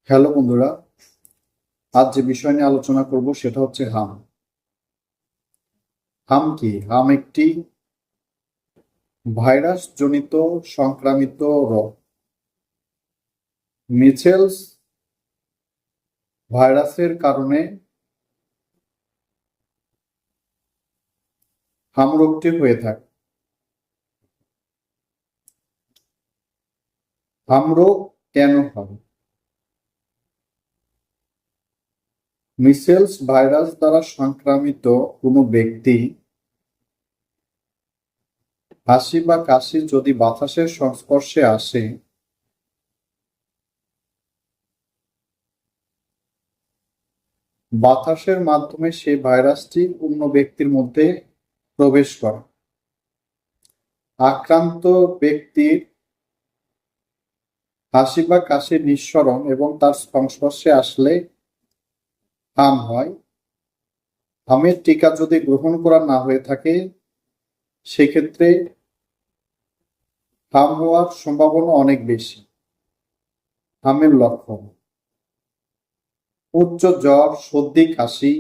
Hello বন্ধুরা, আজ যে বিষয় নিয়ে আলোচনা করব সেটা হচ্ছে হাম। হাম কি? হাম একটি ভাইরাস জনিত সংক্রামিত রোগ। মিসেলস ভাইরাসের কারণে হাম রোগটি হয়ে থাকে। হাম রোগ কেন হয়? মিসেলস ভাইরাস দ্বারা সংক্রামিত কোনো ব্যক্তি হাসি বা কাশি যদি বাতাসের সংস্পর্শে আসে, বাতাসের মাধ্যমে সেই ভাইরাসটি অন্য ব্যক্তির মধ্যে প্রবেশ করে। আক্রান্ত ব্যক্তির হাসি বা কাশির নিঃসরণ এবং তার সংস্পর্শে আসলে হাম হয়। হামের টিকা যদি গ্রহণ করা না হয়ে থাকে, সেক্ষেত্রে হাম হওয়ার সম্ভাবনা অনেক বেশি। হামের লক্ষণ: উচ্চ জ্বর, সর্দি, কাশি,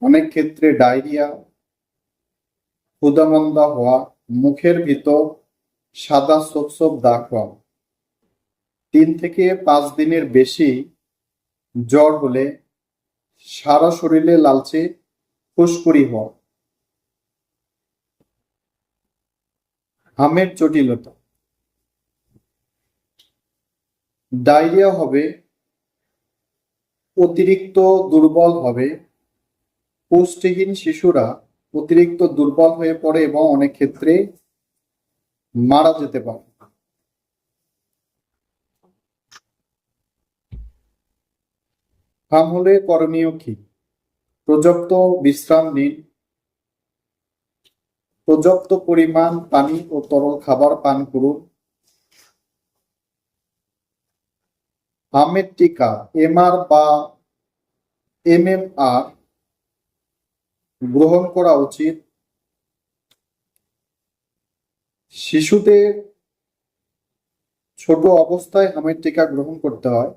অনেক ক্ষেত্রে ডায়রিয়া, ক্ষুধামন্দা হওয়া, মুখের ভিতর সাদা ছোপ ছোপ দাগ হওয়া। 3 থেকে 5 দিনের বেশি জ্বর হলে সারা শরীরে লালচে ফুসকুড়ি হওয়া। হামের জটিলতা: ডায়রিয়া হবে, অতিরিক্ত দুর্বল হবে। পুষ্টিহীন শিশুরা অতিরিক্ত দুর্বল হয়ে পড়ে এবং অনেক ক্ষেত্রে মারা যেতে পারে। হাম হলে করণীয় কি? পর্যাপ্ত বিশ্রাম নিন, পর্যাপ্ত পরিমাণ পানি ও তরল খাবার পান করুন। হামের টিকা এমআর বা এমএমআর গ্রহণ করা উচিত। শিশুদের ছোট অবস্থায় হামের টিকা গ্রহণ করতে হয়।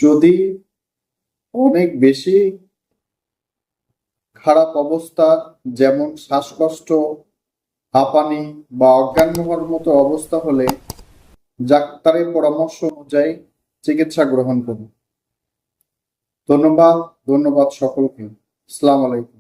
যদি অনেক বেশি খারাপ অবস্থা, যেমন শ্বাসকষ্ট, হাঁপানি বা অজ্ঞান হওয়ার মতো অবস্থা হলে ডাক্তারের পরামর্শ অনুযায়ী চিকিৎসা গ্রহণ করুন। ধন্যবাদ সকলকে। আসসালামু আলাইকুম।